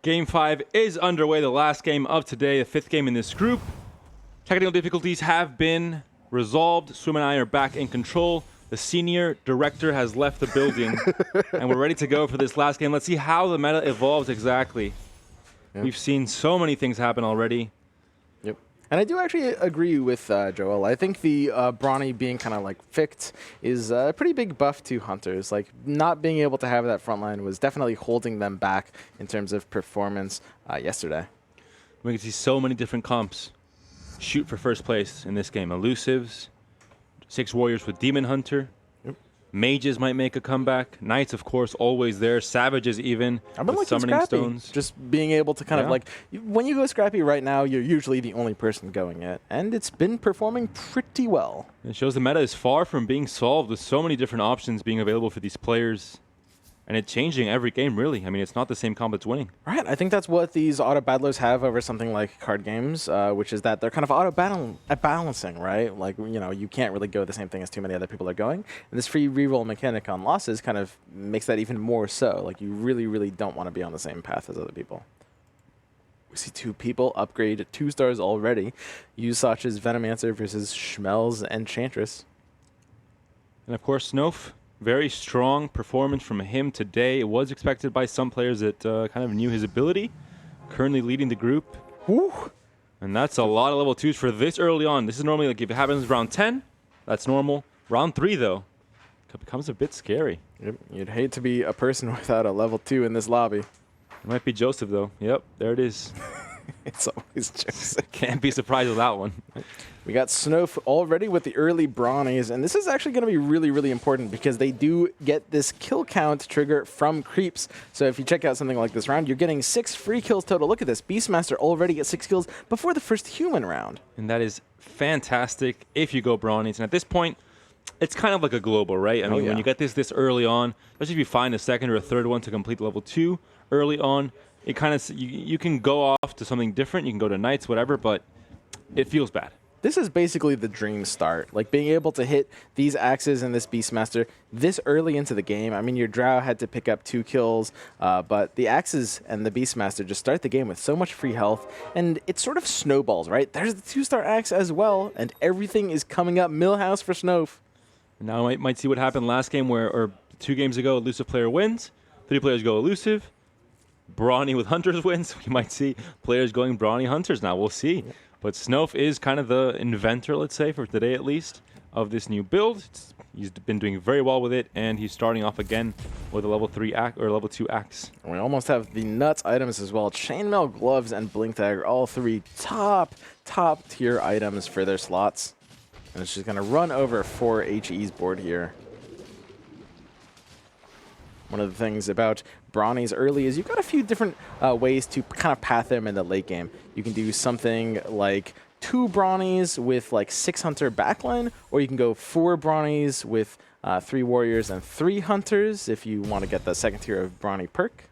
Game 5 is underway, the last game of today, the 5th game in this group. Technical difficulties have been resolved. Swim and I are back in control. The senior director has left the building, and we're ready to go for this last game. Let's see how the meta evolves exactly. Yep. We've seen so many things happen already. Yep. And I do actually agree with Joel. I think the Brawny being kind of like fixed is a pretty big buff to Hunters. Like, not being able to have that front line was definitely holding them back in terms of performance yesterday. We can see so many different comps shoot for first place in this game. Elusives, 6 warriors with Demon Hunter. Yep. Mages might make a comeback. Knights, of course, always there. Savages even. I've been liking summoning Scrappy. stones. Just being able to kind of like, when you go Scrappy right now, you're usually the only person going it. And it's been performing pretty well. It shows the meta is far from being solved with so many different options being available for these players. And it's changing every game, really. I mean, it's not the same comp that's winning. Right. I think that's what these auto-battlers have over something like card games, which is that they're kind of auto-balancing, right? Like, you know, you can't really go the same thing as too many other people are going. And this free reroll mechanic on losses kind of makes that even more so. Like, you really, really don't want to be on the same path as other people. We see 2 people upgrade 2 stars already. Usach's Venomancer versus Cmel's Enchantress. And, of course, snofe. Very strong performance from him today. It was expected by some players that kind of knew his ability. Currently leading the group. Woo. And that's a lot of level 2s for this early on. This is normally like if it happens round 10, that's normal. Round 3, though, it becomes a bit scary. Yep. You'd hate to be a person without a level 2 in this lobby. It might be Joseph, though. Yep, there it is. It's always Joseph. Can't be surprised with that one. We got Snofe already with the early Brawnies, and this is actually going to be really, really important because they do get this kill count trigger from creeps. So if you check out something like this round, you're getting 6 free kills total. Look at this. Beastmaster already gets 6 kills before the first human round. And that is fantastic if you go Brawnies. And at this point, it's kind of like a global, right? I mean, when you get this early on, especially if you find a second or a third one to complete level 2 early on, it kind of you can go off to something different. You can go to Knights, whatever, but it feels bad. This is basically the dream start. Like, being able to hit these axes and this Beastmaster this early into the game. I mean, your Drow had to pick up 2 kills, but the axes and the Beastmaster just start the game with so much free health, and it sort of snowballs, right? There's the 2-star axe as well, and everything is coming up Millhouse for Snofe. Now I might see what happened last game or 2 games ago. Elusive player wins. 3 players go Elusive. Brawny with Hunters wins. We might see players going Brawny Hunters now. We'll see. Yep. But snofe is kind of the inventor, let's say, for today at least, of this new build. He's been doing very well with it, and he's starting off again with a level 3 axe or level 2 axe. And we almost have the nuts items as well. Chainmail, gloves, and blink dagger, all 3 top tier items for their slots. And it's just going to run over 4 HE's board here. One of the things about Brawnies early is you've got a few different ways to kind of path them in the late game. You can do something like 2 Brawnies with like 6 Hunter backline, or you can go 4 Brawnies with 3 Warriors and 3 Hunters if you want to get the second tier of Brawny perk.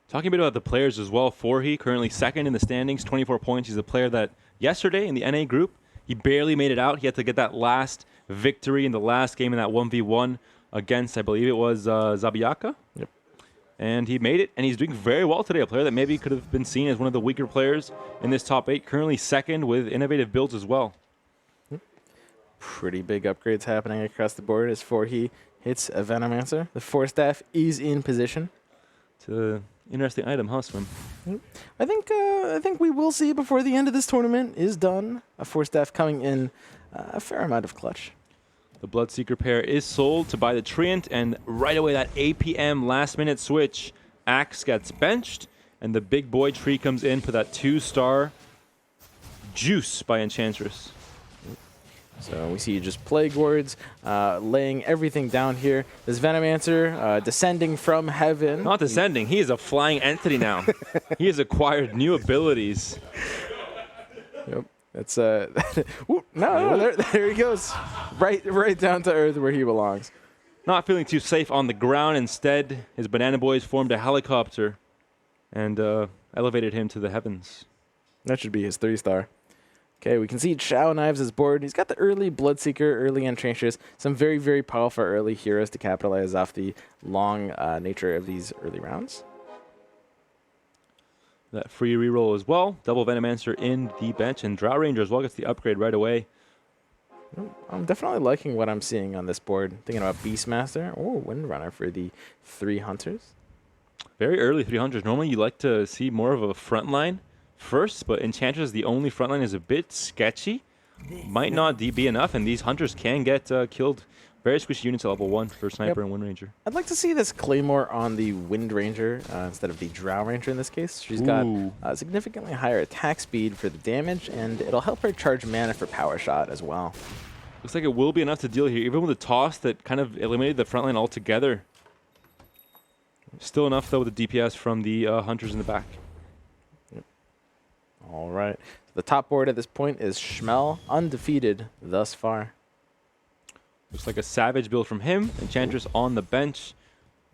Talking a bit about the players as well, Forhi, currently 2nd in the standings, 24 points. He's a player that yesterday in the NA group, he barely made it out. He had to get that last victory in the last game in that 1v1 against, I believe it was Zabiaka. Yep. And he made it, and he's doing very well today. A player that maybe could have been seen as one of the weaker players in this top 8. Currently 2nd with innovative builds as well. Pretty big upgrades happening across the board as Forhi hits a Venomancer. The 4-staff is in position. It's an interesting item, huh, Swim? I think we will see before the end of this tournament is done. A 4-staff coming in a fair amount of clutch. The Bloodseeker pair is sold to buy the Treant, and right away that APM last-minute switch. Axe gets benched, and the big boy tree comes in for that 2-star juice by Enchantress. So we see just Plague Wards laying everything down here. This Venomancer descending from heaven. Not descending, he is a flying entity now. He has acquired new abilities. Yep. That's there he goes, right down to earth where he belongs. Not feeling too safe on the ground. Instead, his Banana Boys formed a helicopter and elevated him to the heavens. That should be his 3-star. Okay, we can see Chao Knives' board. He's got the early Bloodseeker, early Enchantress, some very, very powerful early heroes to capitalize off the long nature of these early rounds. that free reroll as well. Double Venomancer in the bench, and Drow Ranger as well gets the upgrade right away. I'm definitely liking what I'm seeing on this board. Thinking about Beastmaster. Oh, Windrunner for the 3 Hunters. Very early 300s. Normally you like to see more of a front line first, but Enchantress, the only front line, is a bit sketchy. Might not be enough, and these Hunters can get killed. Very squishy units at level 1 for Sniper and Wind Ranger. I'd like to see this Claymore on the Wind Ranger instead of the Drow Ranger in this case. She's got significantly higher attack speed for the damage, and it'll help her charge mana for Power Shot as well. Looks like it will be enough to deal here, even with the toss that kind of eliminated the front line altogether. Still enough, though, with the DPS from the Hunters in the back. All right. So the top board at this point is Cmel, undefeated thus far. Looks like a Savage build from him. Enchantress on the bench,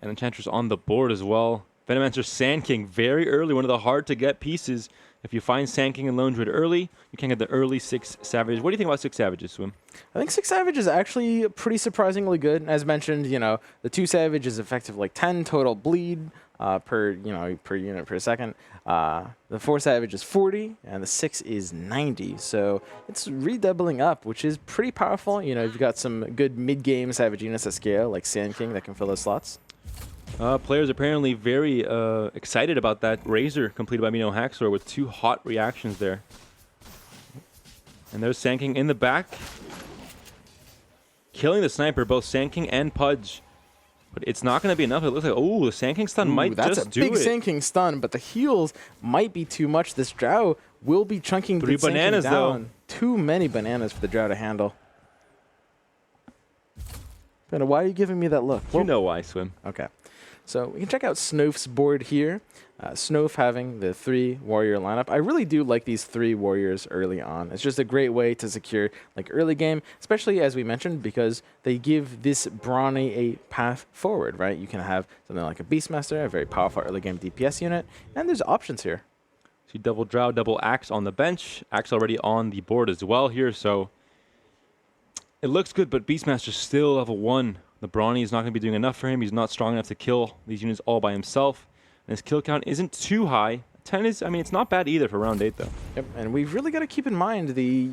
and Enchantress on the board as well. Venomancer Sand King very early, one of the hard-to-get pieces. If you find Sand King and Lone Druid early, you can get the early 6 Savages. What do you think about 6 Savages, Swim? I think 6 Savage is actually pretty surprisingly good. As mentioned, you know, the 2 Savage is effective like 10 total bleed per unit per second. The 4 Savage is 40, and the 6 is 90. So it's redoubling up, which is pretty powerful. You know, you've got some good mid-game Savage units at scale, like Sand King, that can fill those slots. Players apparently very excited about that Razor completed by MeNoHaxor with 2 hot reactions there. And there's Sand King in the back, killing the Sniper, both Sand King and Pudge. But it's not going to be enough. It looks like, oh, the Sand King stun might just do it. That's a big Sand King stun, but the heals might be too much. This Drow will be chunking 3 bananas, down. though. Too many bananas for the Drow to handle. But why are you giving me that look? You know why, Swim. Okay. So we can check out Snofe's board here. Snofe having the 3 warrior lineup. I really do like these 3 warriors early on. It's just a great way to secure like early game, especially as we mentioned, because they give this Brawny a path forward, right? You can have something like a Beastmaster, a very powerful early game DPS unit, and there's options here. See double Drow, double Axe on the bench. Axe already on the board as well here, so it looks good, but Beastmaster still level 1. The Brawny is not going to be doing enough for him. He's not strong enough to kill these units all by himself. And his kill count isn't too high. 10 is, I mean, it's not bad either for round 8, though. Yep, and we've really got to keep in mind the,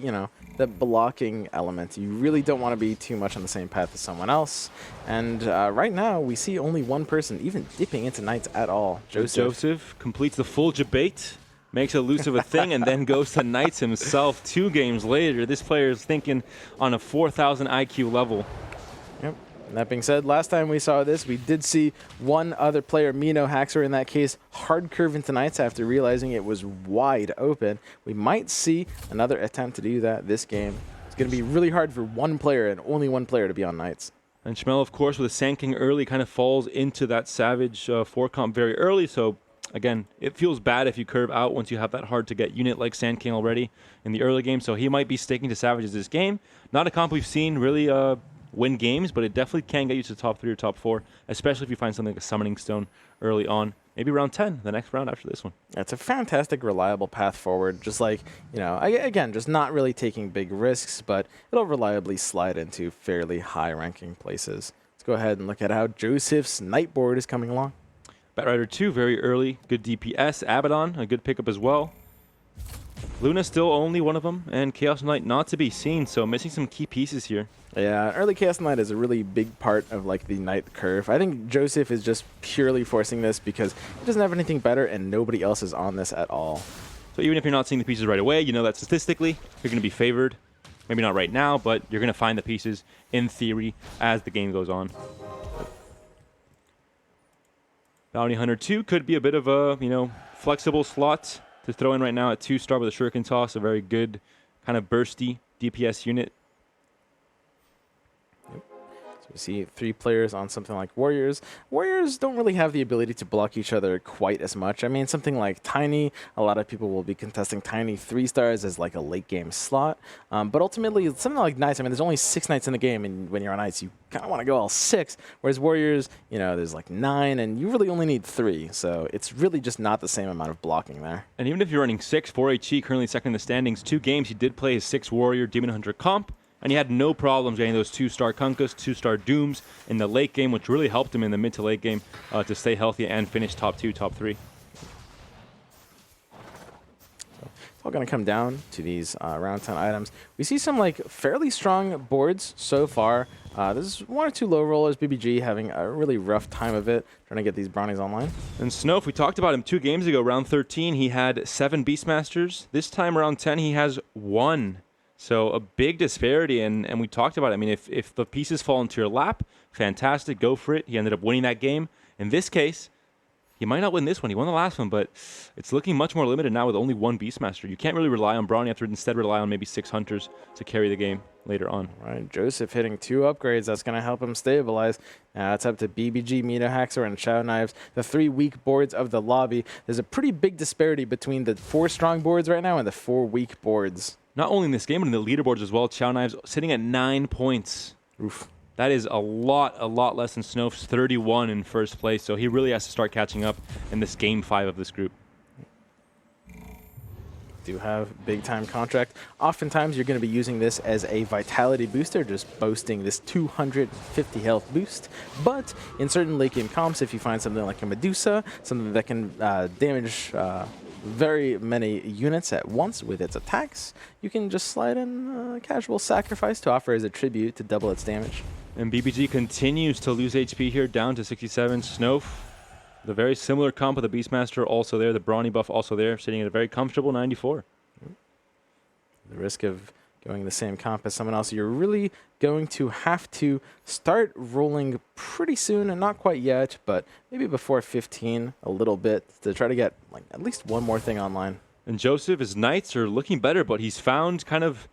the blocking element. You really don't want to be too much on the same path as someone else. And right now, we see only one person even dipping into Knights at all. Joseph completes the full debate, makes elusive a thing, and then goes to Knights himself 2 games later. This player is thinking on a 4,000 IQ level. Yep. That being said, last time we saw this, we did see one other player, MeNoHaxor, in that case, hard curve into Knights after realizing it was wide open. We might see another attempt to do that this game. It's going to be really hard for one player and only one player to be on Knights. And Cmel, of course, with a Sand King early, kind of falls into that Savage 4 comp very early. So, again, it feels bad if you curve out once you have that hard-to-get unit like Sand King already in the early game. So he might be sticking to Savages this game. Not a comp we've seen really win games, but it definitely can get you to the top 3 or top 4, especially if you find something like a Summoning Stone early on. Maybe round 10, the next round after this one. It's a fantastic, reliable path forward. Just like, again, just not really taking big risks, but it'll reliably slide into fairly high-ranking places. Let's go ahead and look at how Joseph's Knight board is coming along. Batrider 2, very early, good DPS. Abaddon, a good pickup as well. Luna still only one of them, and Chaos Knight not to be seen, so missing some key pieces here. Yeah, early Chaos Knight is a really big part of like the Knight curve. I think Joseph is just purely forcing this because he doesn't have anything better and nobody else is on this at all. So even if you're not seeing the pieces right away, you know that statistically you're going to be favored. Maybe not right now, but you're going to find the pieces in theory as the game goes on. Bounty Hunter 2 could be a bit of a, flexible slot to throw in right now at 2-star with a Shuriken Toss, a very good kind of bursty DPS unit. So we see 3 players on something like Warriors. Warriors don't really have the ability to block each other quite as much. I mean, something like Tiny, a lot of people will be contesting Tiny 3-stars as like a late game slot. But ultimately, something like Knights, I mean, there's only 6 Knights in the game, and when you're on Knights, you kind of want to go all 6. Whereas Warriors, there's like 9, and you really only need 3. So it's really just not the same amount of blocking there. And even if you're running 6, 4HE, currently second in the standings, 2 games, he did play his 6 Warrior Demon Hunter comp. And he had no problems getting those 2-star Kunkas, 2-star Dooms in the late game, which really helped him in the mid to late game to stay healthy and finish top 2, top 3. going to come down to these round 10 items. We see some like fairly strong boards so far. There's 1 or 2 low rollers. BBG having a really rough time of it, trying to get these brownies online. And snofe, we talked about him 2 games ago. Round 13, he had 7 Beastmasters. This time, round 10, he has 1. So a big disparity, and we talked about it. I mean, if the pieces fall into your lap, fantastic, go for it. He ended up winning that game. In this case, he might not win this one. He won the last one, but it's looking much more limited now with only 1 Beastmaster. You can't really rely on Brawny. You have to instead rely on maybe 6 Hunters to carry the game later on. Right, Joseph hitting 2 upgrades. That's going to help him stabilize. Now it's up to BBG, MeNoHaxor, and Chow Knives, the 3 weak boards of the lobby. There's a pretty big disparity between the 4 strong boards right now and the 4 weak boards. Not only in this game, but in the leaderboards as well. Chow Knives sitting at 9 points. Oof. That is a lot less than Snofe's 31 in first place. So he really has to start catching up in this game 5 of this group. Do have big time contract. Oftentimes you're going to be using this as a vitality booster, just boasting this 250 health boost. But in certain late game comps, if you find something like a Medusa, something that can damage very many units at once with its attacks, you can just slide in casual sacrifice to offer as a tribute to double its damage. And BBG continues to lose HP here, down to 67. Snofe, the very similar comp of the Beastmaster also there, the Brawny buff also there, sitting at a very comfortable 94. The risk of going the same comp as someone else, you're really going to have to start rolling pretty soon, and not quite yet, but maybe before 15 a little bit to try to get like at least 1 more thing online. And Joseph, his Knights are looking better, but he's found kind of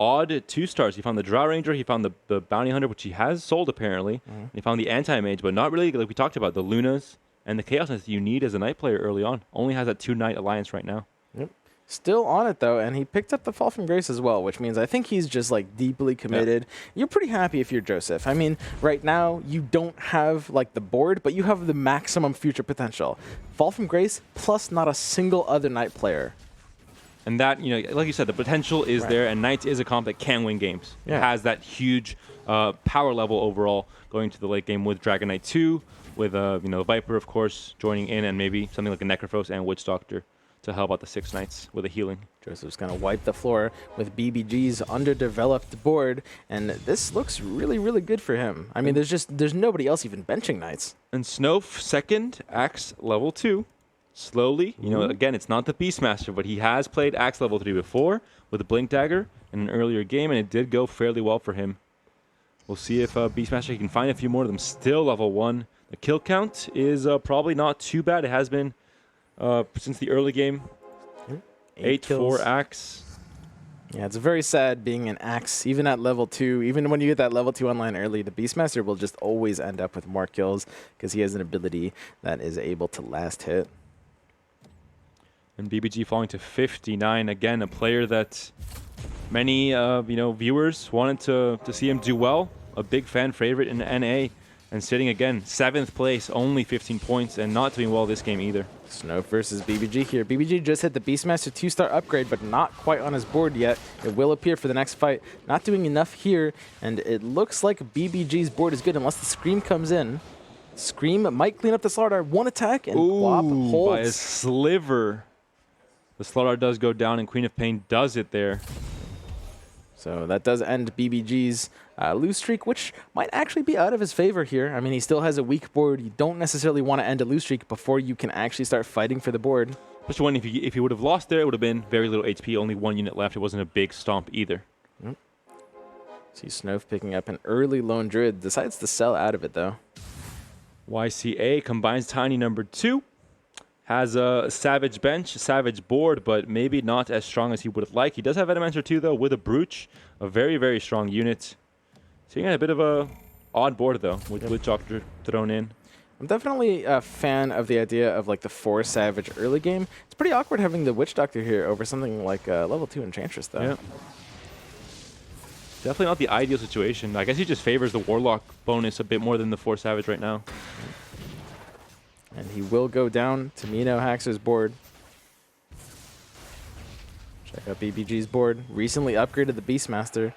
odd 2 stars. He found the Drow Ranger, he found the Bounty Hunter, which he has sold apparently, and he found the Anti-Mage, but not really, like we talked about, the Lunas and the Chaos Knights that you need as a Knight player early on. Only has that 2-Knight alliance right now. Yep. Still on it though, and he picked up the Fall from Grace as well, which means I think he's just like deeply committed. Yep. You're pretty happy if you're Joseph. I mean, right now you don't have like the board, but you have the maximum future potential. Fall from Grace plus not a single other Knight player. And that, you know, like you said, the potential is there, and Knights is a comp that can win games. Yeah. It has that huge power level overall going to the late game with Dragon Knight 2, with you know, Viper of course joining in, and maybe something like a Necrophos and Witch Doctor to help out the 6 Knights with a healing. Joseph's going to wipe the floor with BBG's underdeveloped board, and this looks really, really good for him. I mean, there's nobody else even benching Knights. And Snofe, second, Axe level 2. Slowly, you know, again, it's not the Beastmaster, but he has played Axe level 3 before with a Blink Dagger in an earlier game, and it did go fairly well for him. We'll see if Beastmaster can find a few more of them. Still level 1. The kill count is probably not too bad. It has been since the early game. 8 for Axe. Yeah, it's very sad being an Axe, even at level 2. Even when you get that level 2 online early, the Beastmaster will just always end up with more kills because he has an ability that is able to last hit. And BBG falling to 59. Again, a player that many you know, viewers wanted to see him do well. A big fan favorite in NA. And sitting again, 7th place, only 15 points, and not doing well this game either. Snofe versus BBG here. BBG just hit the Beastmaster 2-star upgrade, but not quite on his board yet. It will appear for the next fight. Not doing enough here, and it looks like BBG's board is good unless the Scream comes in. Scream might clean up the Slardar. 1 attack, and Guap holds. By a sliver. The Slardar does go down, and Queen of Pain does it there. So that does end BBG's lose streak, which might actually be out of his favor here. I mean, he still has a weak board. You don't necessarily want to end a lose streak before you can actually start fighting for the board. Especially when if he would have lost there, it would have been very little HP, only 1 unit left. It wasn't a big stomp either. Yep. See Snofe picking up an early Lone Druid. Decides to sell out of it, though. YCA combines Tiny number 2. Has a Savage bench, Savage board, but maybe not as strong as he would have liked. He does have Venomancer 2, though, with a Brooch. A very, very strong unit. So you got a bit of a odd board, though, with Witch Doctor thrown in. I'm definitely a fan of the idea of like the 4 Savage early game. It's pretty awkward having the Witch Doctor here over something like level 2 Enchantress, though. Yeah. Definitely not the ideal situation. I guess he just favors the Warlock bonus a bit more than the 4 Savage right now. And he will go down to MeNoHaxor's board. Check out BBG's board. Recently upgraded the Beastmaster.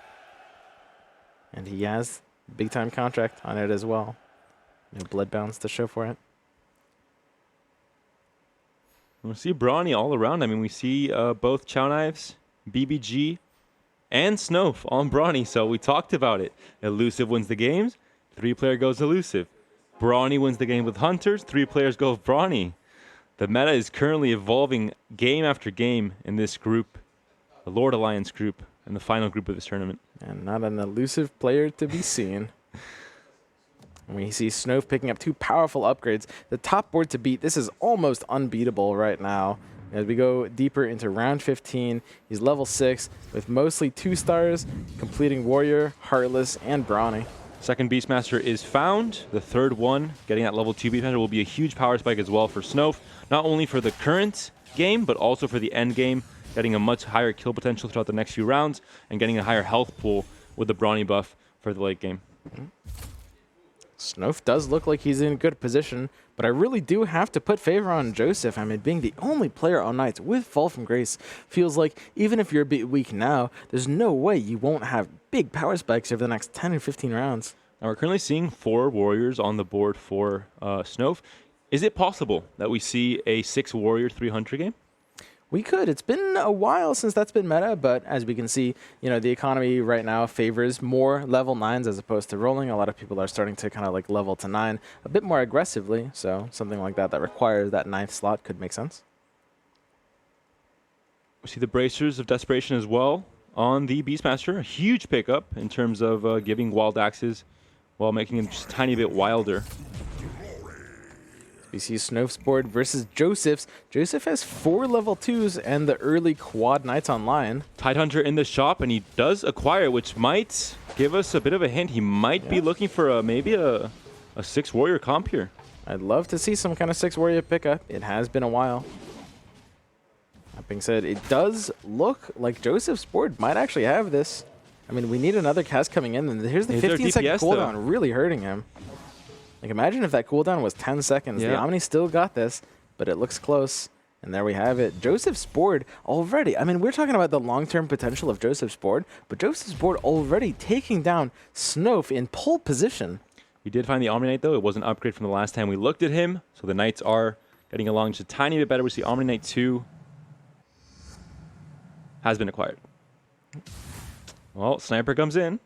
And he has big time contract on it as well. No Bloodbounds to show for it. We'll see Brawny all around. I mean, we see both Chow Knives, BBG, and Snofe on Brawny, so we talked about it. Elusive wins the games, 3-player goes Elusive. Brawny wins the game with Hunters, 3 players go with Brawny. The meta is currently evolving game after game in this group, the Lord Alliance group, and the final group of this tournament. And not an elusive player to be seen. We see Snofe picking up 2 powerful upgrades. The top board to beat, this is almost unbeatable right now. As we go deeper into round 15, he's level 6 with mostly 2 stars, completing Warrior, Heartless, and Brawny. Second Beastmaster is found. The third one, getting that level 2 Beastmaster, will be a huge power spike as well for Snofe. Not only for the current game, but also for the end game, getting a much higher kill potential throughout the next few rounds, and getting a higher health pool with the Brawny buff for the late game. Snofe does look like he's in a good position, but I really do have to put favor on Joseph. I mean, being the only player on Knights with Fall from Grace feels like even if you're a bit weak now, there's no way you won't have big power spikes over the next 10 or 15 rounds. Now we're currently seeing 4 Warriors on the board for Snofe. Is it possible that we see a 6 Warrior 300 game? We could. It's been a while since that's been meta, but as we can see, you know, the economy right now favors more level 9s as opposed to rolling. A lot of people are starting to kind of like level to 9 a bit more aggressively, so something like that that requires that 9th slot could make sense. We see the Bracers of Desperation as well on the Beastmaster. A huge pickup in terms of giving wild axes while making him just a tiny bit wilder. We see Snofe's board versus Joseph's. Joseph has 4 level 2s and the early quad Knights online. Tidehunter in the shop, and he does acquire, which might give us a bit of a hint. He might be looking for maybe a 6 Warrior comp here. I'd love to see some kind of 6 Warrior pickup. It has been a while. That being said, it does look like Joseph's board might actually have this. I mean, we need another cast coming in, and here's the 15-second cooldown really hurting him. Like, imagine if that cooldown was 10 seconds. Yeah. The Omni still got this, but it looks close. And there we have it. Joseph's board already. I mean, we're talking about the long-term potential of Joseph's board, but Joseph's board already taking down Snofe in pole position. We did find the Omni Knight, though. It was an upgrade from the last time we looked at him, so the Knights are getting along just a tiny bit better. We see Omni Knight 2 has been acquired. Well, Sniper comes in.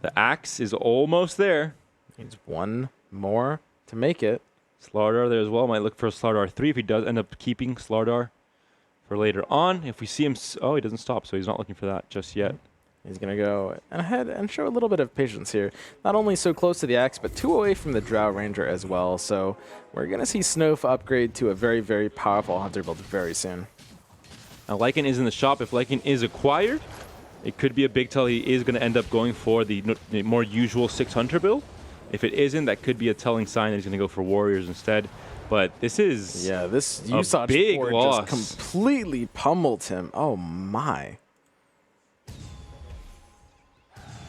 The Axe is almost there. Needs 1 more to make it. Slardar there as well. Might look for a Slardar 3 if he does end up keeping Slardar for later on. If we see him... Oh, he doesn't stop, so he's not looking for that just yet. He's going to go ahead and show a little bit of patience here. Not only so close to the Axe, but 2 away from the Drow Ranger as well. So we're going to see Snofe upgrade to a very, very powerful Hunter build very soon. Now, Lycan is in the shop. If Lycan is acquired, it could be a big tell. He is going to end up going for the more usual 6 Hunter build. If it isn't, that could be a telling sign that he's going to go for Warriors instead. But this is this a big board loss. just completely pummeled him. Oh, my.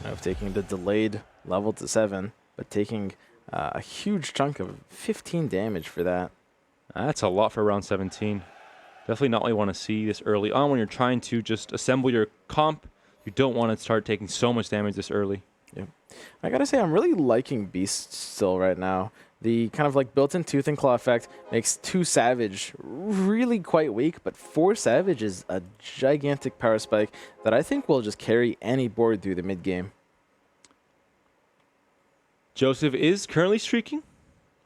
Now taking the delayed level to 7, but taking a huge chunk of 15 damage for that. That's a lot for round 17. Definitely not what you want to see this early on when you're trying to just assemble your comp. You don't want to start taking so much damage this early. Yeah. I gotta say, I'm really liking Beast still right now. The kind of like built-in Tooth and Claw effect makes 2 Savage really quite weak, but 4 Savage is a gigantic power spike that I think will just carry any board through the mid-game. Joseph is currently streaking.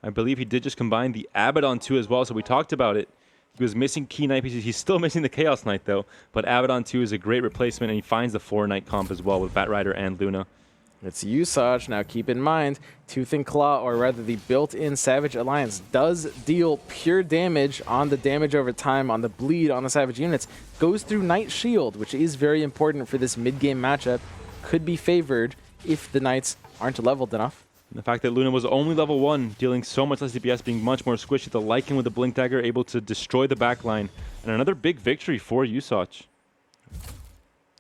I believe he did just combine the Abaddon 2 as well, so we talked about it. He was missing key Knight pieces. He's still missing the Chaos Knight, though. But Abaddon 2 is a great replacement, and he finds the 4 Knight comp as well with Batrider and Luna. It's Usage. Now keep in mind, Tooth and Claw, or rather the built-in Savage Alliance, does deal pure damage on the damage over time, on the bleed on the Savage units. Goes through Knight Shield, which is very important for this mid-game matchup. Could be favored if the Knights aren't leveled enough. The fact that Luna was only level 1, dealing so much less DPS, being much more squishy. The Lycan with the Blink Dagger, able to destroy the backline. And another big victory for Usage.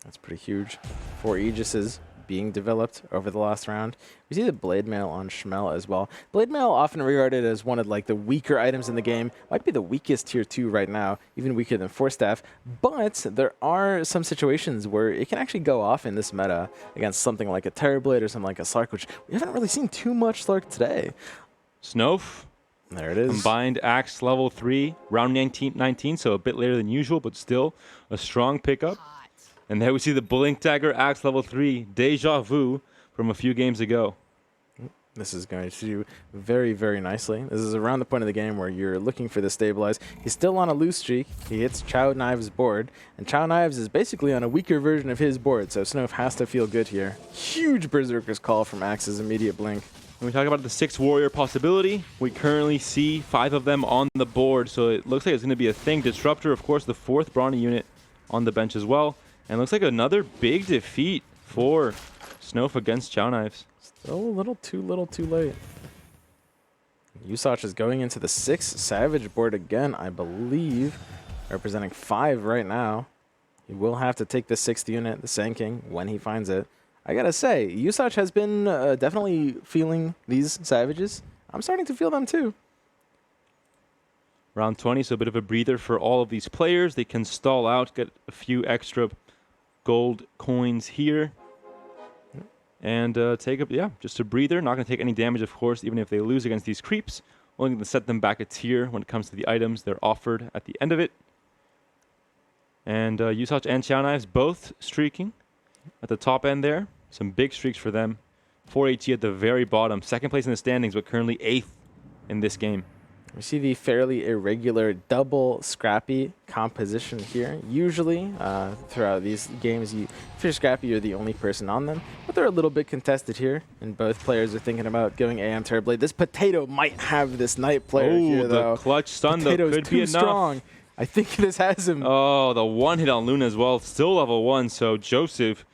That's pretty huge. 4 Aegises being developed over the last round. We see the Blade Mail on Cmel as well. Blade Mail often regarded as one of like the weaker items in the game. Might be the weakest tier 2 right now, even weaker than Force Staff. But there are some situations where it can actually go off in this meta against something like a Terrorblade or something like a Slark, which we haven't really seen too much Slark today. Snofe There it is. Combined Axe level 3, round 19, so a bit later than usual, but still a strong pickup. And there we see the Blink Dagger Axe level 3, Deja Vu from a few games ago. This is going to do very, very nicely. This is around the point of the game where you're looking for the stabilize. He's still on a loose streak. He hits Chow Knives' board, and Chow Knives is basically on a weaker version of his board, so snofe has to feel good here. Huge Berserker's Call from Axe's immediate blink. When we talk about the 6 warrior possibility, we currently see 5 of them on the board, so it looks like it's going to be a thing. Disruptor, of course, the 4th brawny unit on the bench as well. And looks like another big defeat for snofe against Chow Knives. Still a little too late. Usach is going into the 6 Savage board again, I believe. Representing 5 right now. He will have to take the 6th unit, the Sand King, when he finds it. I gotta say, Usach has been definitely feeling these Savages. I'm starting to feel them too. Round 20, so a bit of a breather for all of these players. They can stall out, get a few extra gold coins here. And take up, just a breather. Not going to take any damage, of course, even if they lose against these creeps. Only going to set them back a tier when it comes to the items they're offered at the end of it. And Usach and Chow Knives both streaking at the top end there. Some big streaks for them. 4 HE at the very bottom. 2nd place in the standings, but currently 8th in this game. We see the fairly irregular double scrappy composition here. Usually, throughout these games, if you're scrappy, you're the only person on them. But they're a little bit contested here, and both players are thinking about going AM Terrorblade. This Potato might have this Knight player here, though. The clutch stun, though, Potato's could be enough. strong. I think this has him. Oh, the one hit on Luna as well. Still level 1, so Joseph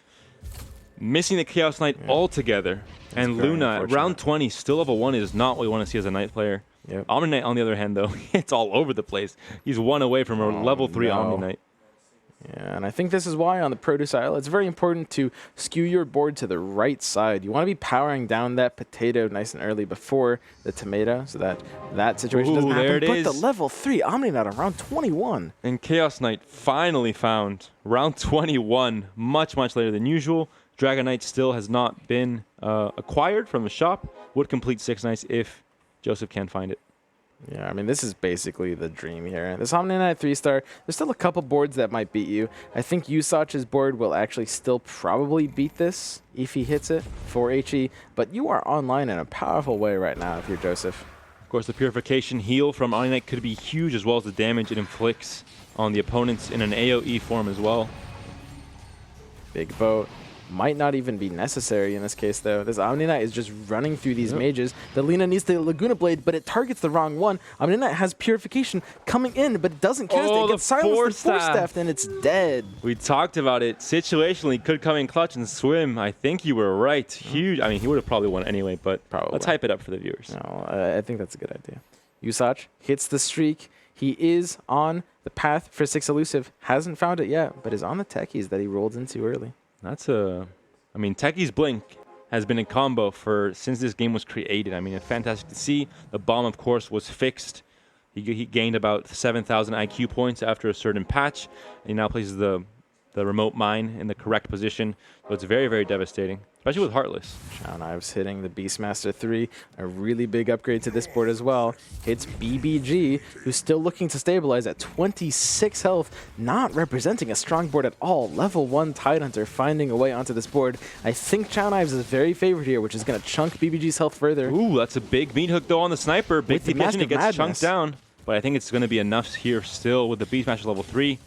missing the Chaos Knight altogether. And Luna, round 20, still level 1 is not what we want to see as a Knight player. Yep. Omni Knight, on the other hand, though, it's all over the place. He's 1 away from a level 3 Omni Knight. Yeah, and I think this is why on the Produce Isle, it's very important to skew your board to the right side. You want to be powering down that Potato nice and early before the Tomato, so that situation doesn't happen. There it but the level 3 Omni Knight on round 21. And Chaos Knight finally found round 21, much later than usual. Dragon Knight still has not been acquired from the shop. Would complete 6 Knights if Joseph can find it. Yeah, I mean, this is basically the dream here. This Omni Knight 3-star, there's still a couple boards that might beat you. I think Usach's board will actually still probably beat this if he hits it, 4 HE, but you are online in a powerful way right now if you're Joseph. Of course, the Purification heal from Omni Knight could be huge, as well as the damage it inflicts on the opponents in an AoE form as well. Big boat. Might not even be necessary in this case, though. This Omni Knight is just running through these mages. The Lina needs the Laguna Blade, but it targets the wrong one. Omni Knight has Purification coming in, but it doesn't cast it. It gets silenced and force-staffed, and it's dead. We talked about it. Situationally, could come in clutch and swim. I think you were right. Huge. I mean, he would have probably won anyway, but let's hype it up for the viewers. No, I think that's a good idea. Usach hits the streak. He is on the path for 6 elusive. Hasn't found it yet, but is on the techies that he rolled into early. That's I mean, Techie's Blink has been in combo since this game was created. I mean, it's fantastic to see. The bomb, of course, was fixed. He gained about 7,000 IQ points after a certain patch. And he now places the remote mine in the correct position. So it's very, very devastating, especially with Heartless. Chow Knives hitting the Beastmaster 3. A really big upgrade to this board as well. Hits BBG, who's still looking to stabilize at 26 health. Not representing a strong board at all. Level 1 Tidehunter finding a way onto this board. I think Chow Knives is very favored here, which is going to chunk BBG's health further. Ooh, that's a big meat hook, though, on the Sniper. Big Pigeon, it gets chunked down. But I think it's going to be enough here still with the Beastmaster level 3.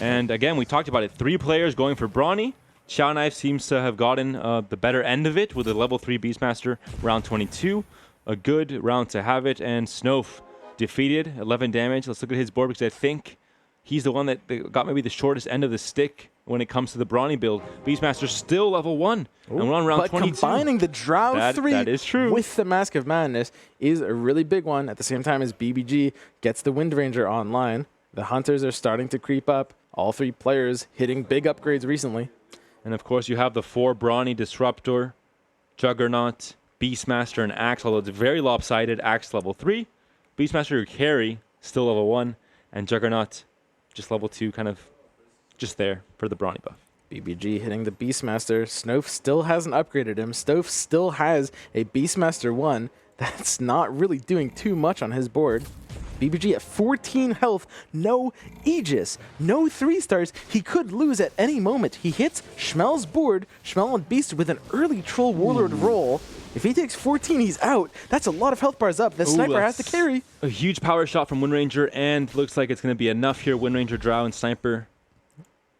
And again, we talked about it. 3 players going for Brawny. Chow Knife seems to have gotten the better end of it with a level 3 Beastmaster round 22. A good round to have it. And snofe defeated, 11 damage. Let's look at his board because I think he's the one that got maybe the shortest end of the stick when it comes to the Brawny build. Beastmaster still level 1. Ooh, and we're on round 22. But combining the Drow 3 that is true. with the Mask of Madness is a really big one. At the same time as BBG gets the Wind Ranger online. The Hunters are starting to creep up. All 3 players hitting big upgrades recently. And of course, you have the 4 Brawny Disruptor, Juggernaut, Beastmaster, and Axe, although it's very lopsided. Axe level 3. Beastmaster, your carry, still level 1. And Juggernaut, just level 2, kind of just there for the Brawny buff. BBG hitting the Beastmaster. Snofe still hasn't upgraded him. Snofe still has a Beastmaster 1. That's not really doing too much on his board. BBG at 14 health, no Aegis, no 3 stars. He could lose at any moment. He hits Cmel's board, Cmel on Beast with an early Troll Warlord roll. If he takes 14, he's out. That's a lot of health bars up. The Sniper has to carry. A huge power shot from Windranger, and looks like it's going to be enough here. Windranger, Drow, and Sniper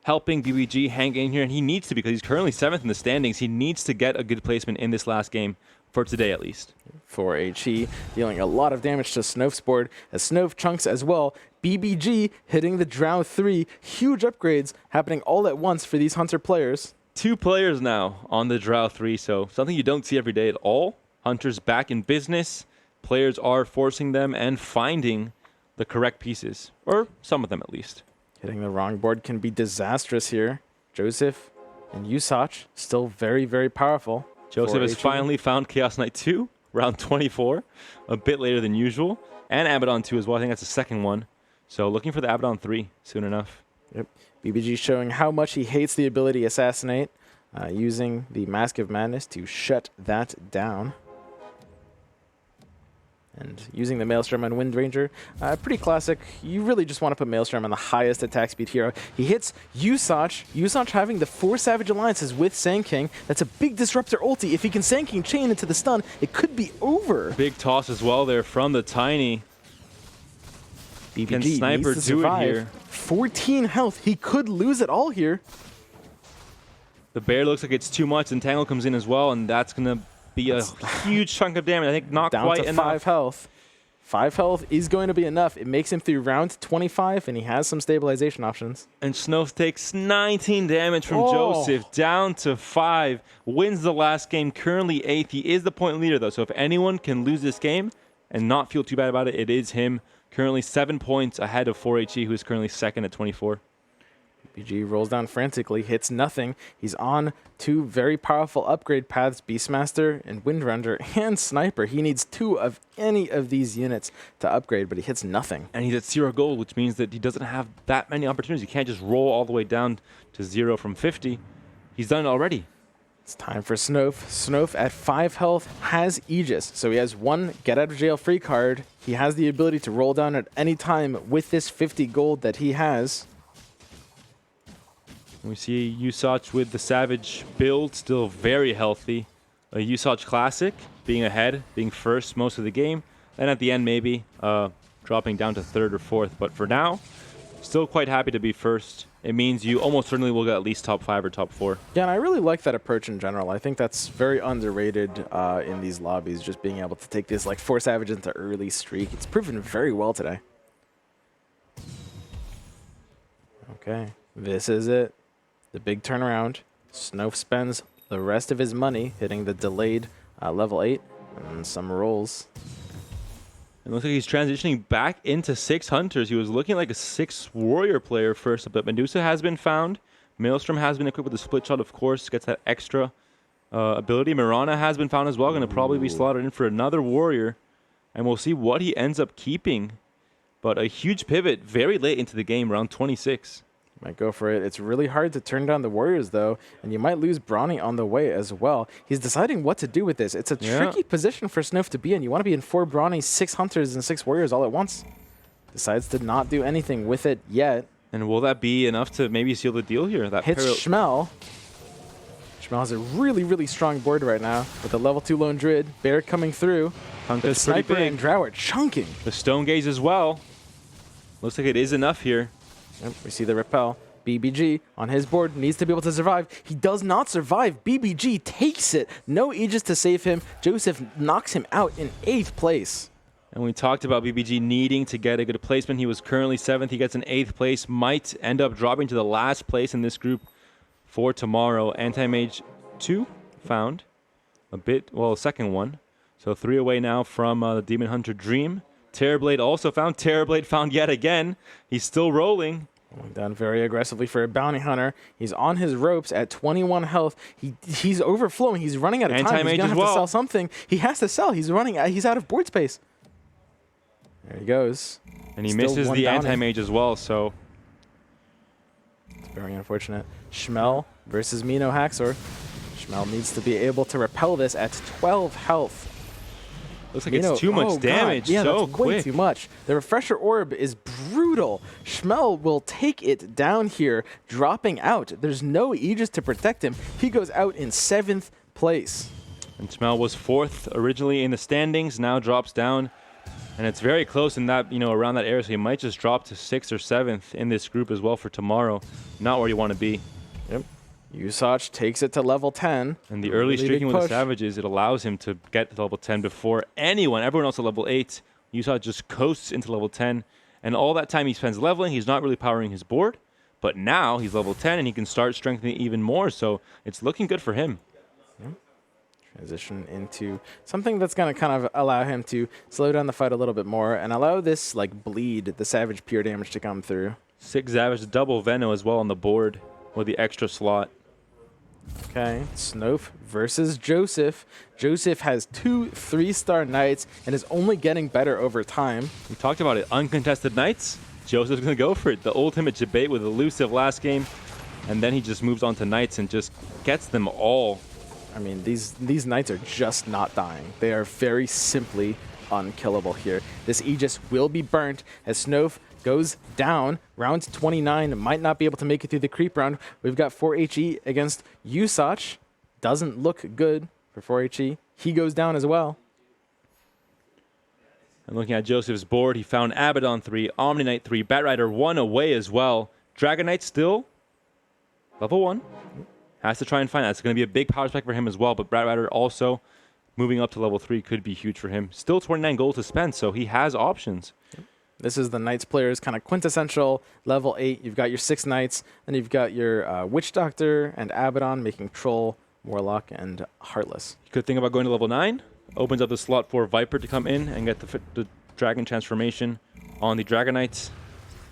helping BBG hang in here, and he needs to because he's currently 7th in the standings. He needs to get a good placement in this last game, for today at least. 4HE dealing a lot of damage to Snofe's board, as Snofe chunks as well. BBG hitting the Drow 3. Huge upgrades happening all at once for these Hunter players. 2 players now on the Drow 3, so something you don't see every day at all. Hunters back in business. Players are forcing them and finding the correct pieces, or some of them at least. Hitting the wrong board can be disastrous here. Joseph and Usach still very, very powerful. Joseph has finally found Chaos Knight 2, round 24, a bit later than usual, and Abaddon 2 as well. I think that's the second one. So looking for the Abaddon 3 soon enough. Yep. BBG showing how much he hates the ability Assassinate, using the Mask of Madness to shut that down. And using the Maelstrom on Windranger, pretty classic. You really just want to put Maelstrom on the highest attack speed hero. He hits Usach. Usach having the 4 Savage Alliances with Sand King. That's a big Disruptor ulti. If he can Sand King chain into the stun, it could be over. Big toss as well there from the Tiny. BBG Can Sniper needs to do it survive. here? 14 health. He could lose it all here. The Bear looks like it's too much. Entangle comes in as well, and that's going to be a huge chunk of damage. I think not Down quite to enough. 5 health. 5 health is going to be enough. It makes him through round 25, and he has some stabilization options. And Snofe takes 19 damage from Joseph, down to 5. Wins the last game, currently 8th. He is the point leader, though, so if anyone can lose this game and not feel too bad about it, it is him. Currently 7 points ahead of 4HE, who is currently 2nd at 24. BG rolls down frantically, hits nothing. He's on 2 very powerful upgrade paths, Beastmaster and Windranger and Sniper. He needs 2 of any of these units to upgrade, but he hits nothing. And he's at 0 gold, which means that he doesn't have that many opportunities. You can't just roll all the way down to 0 from 50. He's done it already. It's time for Snofe. Snofe at 5 health has Aegis, so he has 1 get out of jail free card. He has the ability to roll down at any time with this 50 gold that he has. We see Usach with the Savage build, still very healthy. A Usach Classic, being ahead, being first most of the game. And at the end, maybe dropping down to 3rd or 4th. But for now, still quite happy to be first. It means you almost certainly will get at least top 5 or top 4. Yeah, and I really like that approach in general. I think that's very underrated in these lobbies, just being able to take this like 4 Savage into early streak. It's proven very well today. Okay, this is it. The big turnaround. Snofe spends the rest of his money hitting the delayed level 8 and some rolls. It looks like he's transitioning back into 6 Hunters. He was looking like a 6 Warrior player first, but Medusa has been found. Maelstrom has been equipped with a split shot, of course, gets that extra ability. Mirana has been found as well, going to probably be slotted in for another Warrior. And we'll see what he ends up keeping. But a huge pivot very late into the game, round 26. Might go for it. It's really hard to turn down the Warriors, though, and you might lose Brawny on the way as well. He's deciding what to do with this. It's a tricky position for Snofe to be in. You want to be in 4 Brawny, 6 Hunters, and 6 Warriors all at once. Decides to not do anything with it yet. And will that be enough to maybe seal the deal here? That hits Cmel. Cmel has a really, really strong board right now with the level 2 Lone Druid. Bear coming through. The Sniper and Drow are chunking. The Stone Gaze as well. Looks like it is enough here. Yep, we see the repel. BBG on his board needs to be able to survive. He does not survive. BBG takes it. No Aegis to save him. Joseph knocks him out in 8th place. And we talked about BBG needing to get a good placement. He was currently 7th. He gets an 8th place. Might end up dropping to the last place in this group for tomorrow. Anti-Mage 2 found. A bit, well, second one. So 3 away now from the Demon Hunter Dream. Terrorblade also found. Terrorblade found yet again. He's still rolling. Going down very aggressively for a bounty hunter. He's on his ropes at 21 health. He's overflowing. He's running out of time. He's gonna have to sell something. He has to sell. He's running. He's out of board space. There he goes. And he misses the anti-mage as well. So it's very unfortunate. Cmel versus MeNoHaxor. Cmel needs to be able to repel this at 12 health. Looks like it's too much damage. Yeah, so that's quick. way too much. The refresher orb is brutal. Cmel will take it down here, dropping out. There's no Aegis to protect him. He goes out in 7th place. And Cmel was 4th originally in the standings, now drops down. And it's very close in that, around that area, so he might just drop to 6th or 7th in this group as well for tomorrow. Not where you want to be. Yep. Usach takes it to level 10. And the early Really streaking big with the push. Savages, it allows him to get to level 10 before everyone else at level 8. Usach just coasts into level 10. And all that time he spends leveling, he's not really powering his board. But now he's level 10 and he can start strengthening even more. So it's looking good for him. Transition into something that's going to kind of allow him to slow down the fight a little bit more and allow this bleed, the Savage pure damage to come through. 6 Savage, double Veno as well on the board with the extra slot. Okay, Snofe versus Joseph. Joseph has 2 3-star knights and is only getting better over time. We talked about it, uncontested knights. Joseph's going to go for it. The ultimate debate with elusive last game. And then he just moves on to knights and just gets them all. I mean, these knights are just not dying. They are very simply unkillable here. This Aegis will be burnt as Snofe goes down. Round 29 might not be able to make it through the creep round. We've got 4HE against Usach. Doesn't look good for 4HE. He goes down as well. And looking at Joseph's board, he found Abaddon 3, Omni Knight 3, Batrider 1 away as well. Dragon Knight still level 1. Has to try and find that. It's going to be a big power spec for him as well, but Batrider also moving up to level 3 could be huge for him. Still 29 gold to spend, so he has options. This is the Knights player's kind of quintessential level 8. You've got your 6 Knights, then you've got your Witch Doctor and Abaddon making Troll, Warlock, and Heartless. You could think about going to level 9. Opens up the slot for Viper to come in and get the Dragon transformation on the Dragon Knights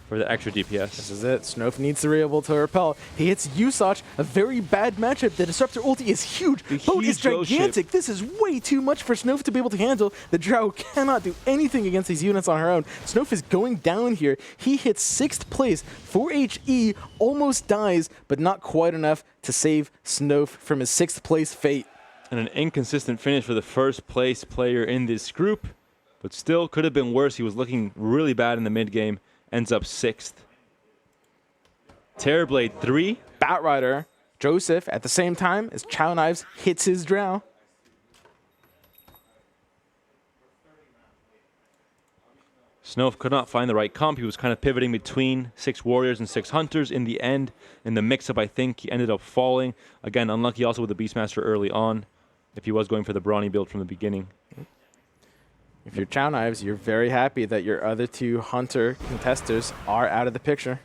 for the extra DPS. This is it. Snofe needs to be able to repel. He hits Usach. A very bad matchup. The Disruptor ulti is huge. Boat is gigantic. This is way too much for Snofe to be able to handle. The Drow cannot do anything against these units on her own. Snofe is going down here. He hits 6th place. 4HE almost dies, but not quite enough to save Snofe from his 6th place fate. And an inconsistent finish for the first place player in this group, but still could have been worse. He was looking really bad in the mid game. Ends up 6th. Terrorblade 3. Batrider, Joseph, at the same time as Chow Knives hits his Drow. Snofe could not find the right comp. He was kind of pivoting between 6 Warriors and 6 Hunters. In the end, in the mix-up, I think he ended up falling. Again, unlucky also with the Beastmaster early on, if he was going for the Brawny build from the beginning. If you're Chow Knives, you're very happy that your other 2 Hunter contesters are out of the picture.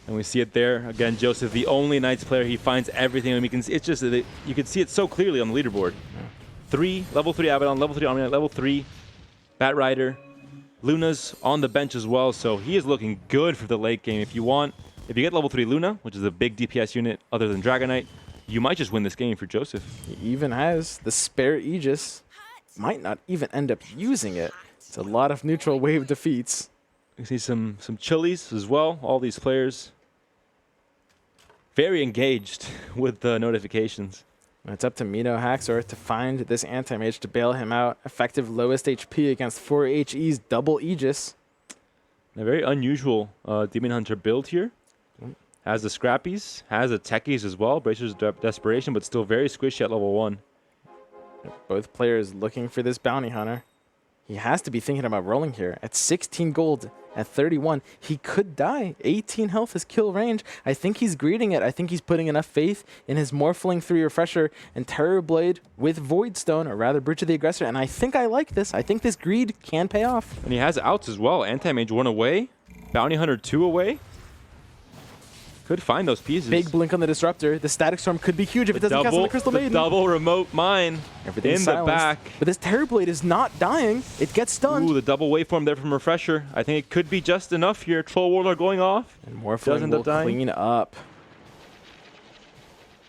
And we see it there. Again, Joseph, the only Knights player. He finds everything. And we can see, it's just that you can see it so clearly on the leaderboard. 3, level 3 Abaddon, level 3 Omni Knight, level 3 Batrider. Luna's on the bench as well, so he is looking good for the late game. If you get level 3 Luna, which is a big DPS unit other than Dragon Knight, you might just win this game for Joseph. He even has the spare Aegis. Might not even end up using it. It's a lot of neutral wave defeats. You see some chilies as well. All these players very engaged with the notifications. It's up to MeNoHaxor to find this anti-mage to bail him out. Effective lowest HP against 4HE's double Aegis. A very unusual Demon Hunter build here. Has the Scrappies, has the Techies as well. Bracers of Desperation, but still very squishy at level 1. Both players looking for this bounty hunter. He has to be thinking about rolling here. At 16 gold, at 31, he could die. 18 health is kill range. I think he's greeting it. I think he's putting enough faith in his Morphling 3 Refresher and Terrorblade with Voidstone, or rather Bridge of the Aggressor. And I think I like this. I think this greed can pay off. And he has outs as well. Anti-Mage 1 away. Bounty Hunter 2 away. Could find those pieces. Big blink on the Disruptor. The Static Storm could be huge if it doesn't cast on the Crystal Maiden. Double remote mine Everything's in silenced. the back. But this Terrorblade is not dying. It gets stunned. Ooh, the double waveform there from Refresher. I think it could be just enough here. Troll Warlord going off. And Morphling will clean up.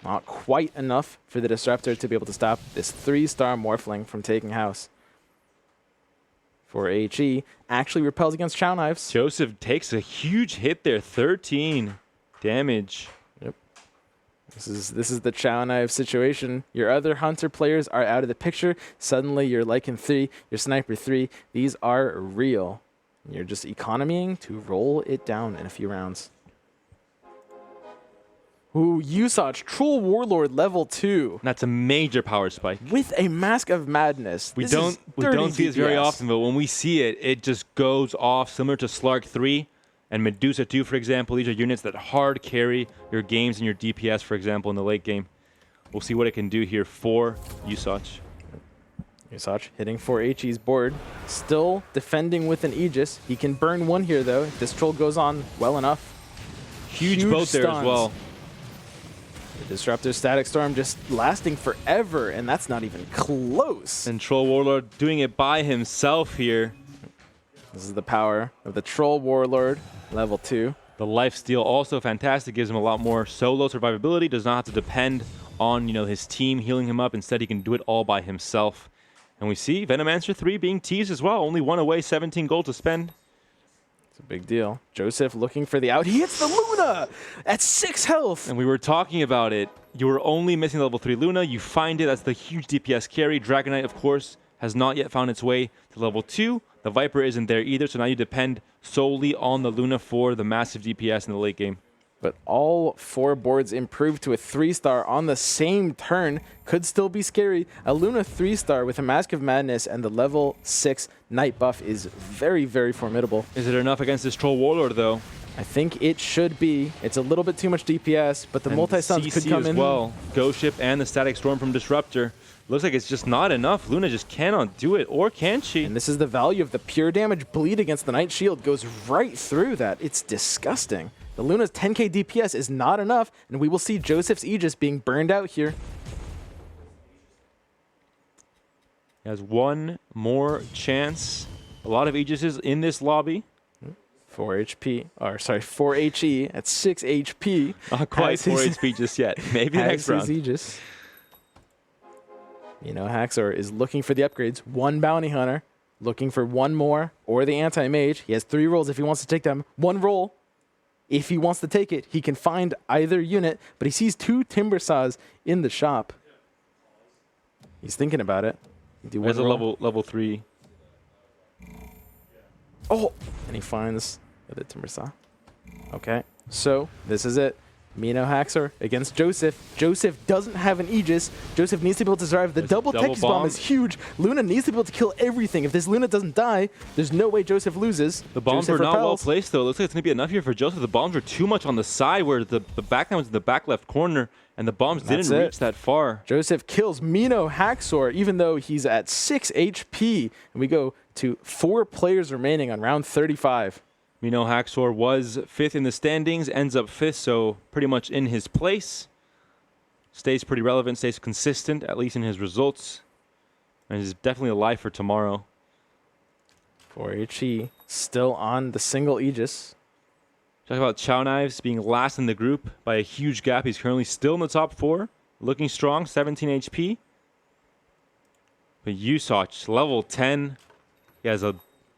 Not quite enough for the Disruptor to be able to stop this 3-star Morphling from taking house. 4HE actually repels against Chow Knives. Joseph takes a huge hit there. 13 damage. Yep. This is the Chow Knife situation. Your other Hunter players are out of the picture. Suddenly, your Lycan 3, your Sniper 3, these are real. You're just economying to roll it down in a few rounds. Ooh, Usach, Troll Warlord level 2. That's a major power spike. With a Mask of Madness. We don't see this very often, but when we see it, it just goes off, similar to Slark 3 and Medusa 2, for example. These are units that hard carry your games and your DPS, for example, in the late game. We'll see what it can do here for Usach. Usach hitting for HE's board. Still defending with an Aegis. He can burn one here, though, if this troll goes on well enough. Huge boat there as well. The Disruptor Static Storm just lasting forever, and that's not even close. And Troll Warlord doing it by himself here. This is the power of the Troll Warlord, level 2. The lifesteal also fantastic, gives him a lot more solo survivability, does not have to depend on his team healing him up. Instead, he can do it all by himself. And we see Venomancer 3 being teased as well. Only one away, 17 gold to spend. It's a big deal. Joseph looking for the out. He hits the Luna at 6 health. And we were talking about it. You were only missing level 3 Luna. You find it. That's the huge DPS carry. Dragonite, of course, has not yet found its way to level 2. The Viper isn't there either, so now you depend solely on the Luna for the massive DPS in the late game. But all 4 boards improved to a 3-star on the same turn. Could still be scary. A Luna 3-star with a Mask of Madness and the level 6 Night buff is very, very formidable. Is it enough against this Troll Warlord, though? I think it should be. It's a little bit too much DPS, but the multi-stuns could come as in. well. Ghost Ship and the Static Storm from Disruptor. Looks like it's just not enough. Luna just cannot do it, or can she? And this is the value of the pure damage. Bleed against the Night Shield goes right through that. It's disgusting. The Luna's 10k DPS is not enough, and we will see Joseph's Aegis being burned out here. He has one more chance. A lot of Aegises in this lobby. 4 HP, or sorry, 4 HE at 6 HP. Not quite 4 HP just yet. Maybe next round. Aegis. MeNoHaxor is looking for the upgrades. 1 Bounty Hunter, looking for 1 more, or the Anti-Mage. He has 3 rolls if he wants to take them. 1 roll. If he wants to take it, he can find either unit, but he sees 2 Timber Saws in the shop. He's thinking about it. There's a level 3. Oh, and he finds the Timber Saw. Okay, so this is it. MeNoHaxor against Joseph. Joseph doesn't have an Aegis. Joseph needs to be able to survive. The double Tech's bomb is huge. Luna needs to be able to kill everything. If this Luna doesn't die, there's no way Joseph loses. The bombs Joseph were not well repels. placed, though. It looks like it's going to be enough here for Joseph. The bombs were too much on the side where the backline was in the back left corner, and the bombs didn't reach that far. Joseph kills MeNoHaxor, even though he's at 6 HP. And we go to 4 players remaining on round 35. MeNoHaxor was 5th in the standings, ends up 5th, so pretty much in his place. Stays pretty relevant, stays consistent, at least in his results. And is definitely alive for tomorrow. 4 HE, still on the single Aegis. Talk about Chow Knives being last in the group by a huge gap. He's currently still in the top 4, looking strong, 17 HP. But Usach, level 10. He has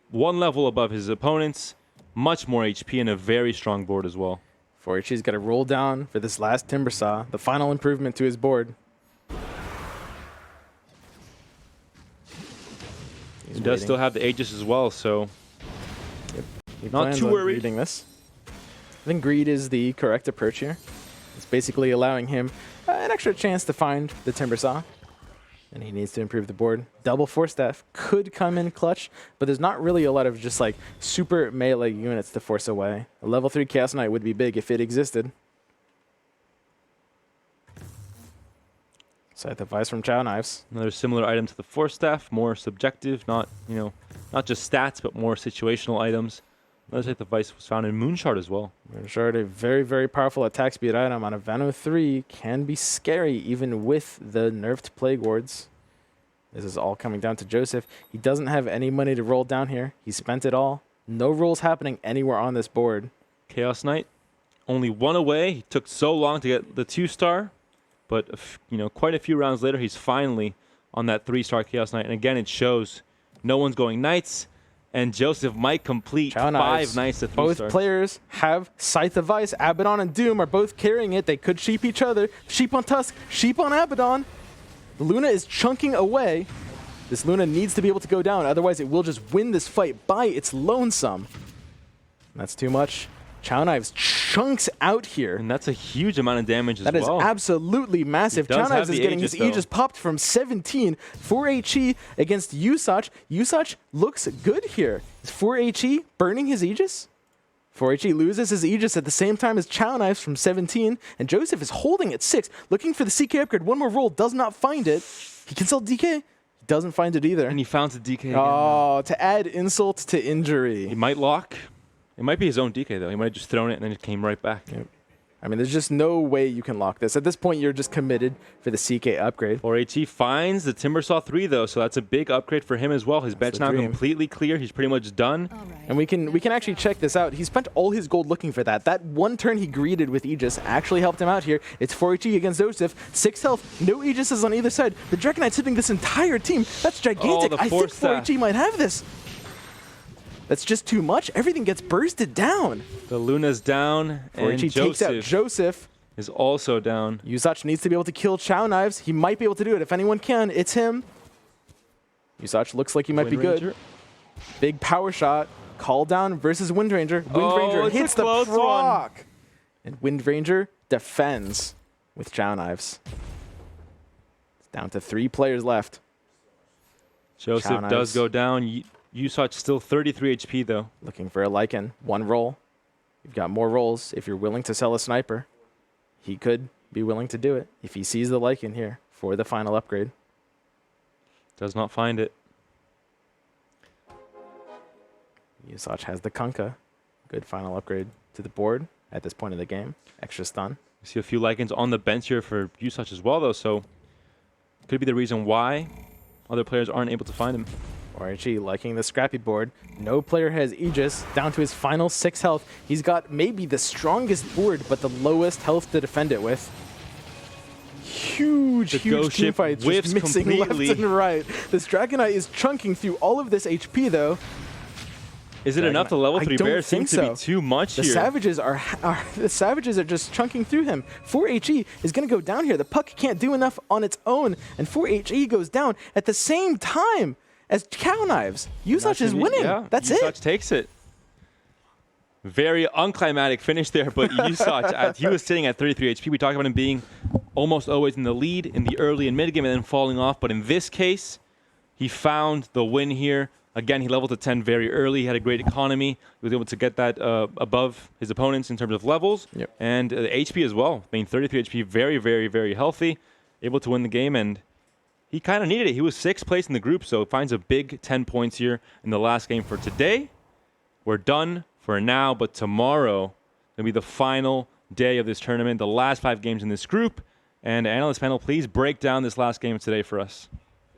1 level above his opponents. Much more HP and a very strong board as well. 4 HE's got to roll down for this last Timber Saw, the final improvement to his board. He does still have the Aegis as well, so not too worried. Reading this. I think greed is the correct approach here. It's basically allowing him an extra chance to find the Timber Saw. And he needs to improve the board. Double Force Staff could come in clutch, but there's not really a lot of just like super melee units to force away. A level 3 Chaos Knight would be big if it existed. Scythe of Vice from Chow Knives. Another similar item to the Force Staff, more subjective, not not just stats, but more situational items. Another Scythe of Vice was found in Moonshard as well. Moonshard, a very, very powerful attack speed item on a Veno 3, can be scary even with the nerfed Plague Wards. This is all coming down to Joseph. He doesn't have any money to roll down here. He spent it all. No rolls happening anywhere on this board. Chaos Knight, only 1 away. He took so long to get the 2-star, but quite a few rounds later, he's finally on that 3-star Chaos Knight. And again, it shows no one's going Knights, And Joseph might complete Chow 5 knives. nights to 3 Both stars. players have Scythe of Ice. Abaddon and Doom are both carrying it. They could sheep each other. Sheep on Tusk, sheep on Abaddon. Luna is chunking away. This Luna needs to be able to go down, otherwise it will just win this fight by its lonesome. That's too much. Chow Knives chunks out here. And that's a huge amount of damage as That is well. absolutely massive. He does Chow Knives have is the getting Aegis, his though. Aegis popped from 17. 4 HE against Usach. Usach looks good here. Is 4 HE burning his Aegis? 4 HE loses his Aegis at the same time as Chow Knives from 17. And Joseph is holding at 6, looking for the CK upgrade. One more roll, does not find it. He can sell DK. He doesn't find it either. And he found the DK again. Oh, to add insult to injury. He might lock. It might be his own DK, though. He might have just thrown it and then it came right back. Yep. I mean, there's just no way you can lock this. At this point, you're just committed for the CK upgrade. 4HE finds the Timbersaw 3, though, so that's a big upgrade for him as well. His bench the now dream. completely clear. He's pretty much done. And we can actually check this out. He spent all his gold looking for that. That one turn he greeted with Aegis actually helped him out here. It's 4HE against Joseph. 6 health. No Aegises on either side. The Dragon Knight's hitting this entire team. That's gigantic. the I think force staff. 4HE might have this. That's just too much. Everything gets bursted down. The Luna's down, and 4HE takes out Joseph Joseph. is also down. Usach needs to be able to kill Chow Knives. He might be able to do it. If anyone can, it's him. Usach looks like he might be good. Windranger. Big power shot. Call down versus Windranger. Oh, Windranger it's a hits the close one. proc. And Windranger defends with Chow Knives. It's down to 3 players left. Joseph Chow does Knives. go down. Usach still 33 HP, though. Looking for a Lycan. 1 roll. You've got more rolls. If you're willing to sell a sniper, he could be willing to do it if he sees the Lycan here for the final upgrade. Does not find it. Usach has the Kunkka. Good final upgrade to the board at this point in the game. Extra stun. We see a few Lycans on the bench here for Usach as well, though, so could be the reason why other players aren't able to find him. RHE liking the scrappy board. No player has Aegis, down to his final 6 health. He's got maybe the strongest board, but the lowest health to defend it with. Huge The team ghost ship fight, whiffs just missing completely. left and right. This Dragon Knight is chunking through all of this HP, though. Is it Dragon enough to Knight- level I 3 don't bears? think Seems to so. be too much The here. Savages the Savages are just chunking through him. 4HE is going to go down here. The puck can't do enough on its own, and 4HE goes down at the same time as Chow Knives. Usach is winning. Yeah, That's Usach it. takes it. Very unclimatic finish there, but Usach, he was sitting at 33 HP. We talked about him being almost always in the lead in the early and mid game and then falling off. But in this case, he found the win here. Again, he leveled to 10 very early. He had a great economy. He was able to get that above his opponents in terms of levels. Yep. And HP as well. Being 33 HP, very, very, very healthy. Able to win the game, and he kind of needed it. He was 6th place in the group, so finds a big 10 points here in the last game for today. We're done for now, but tomorrow will be the final day of this tournament, the last 5 games in this group. And analyst panel, please break down this last game today for us.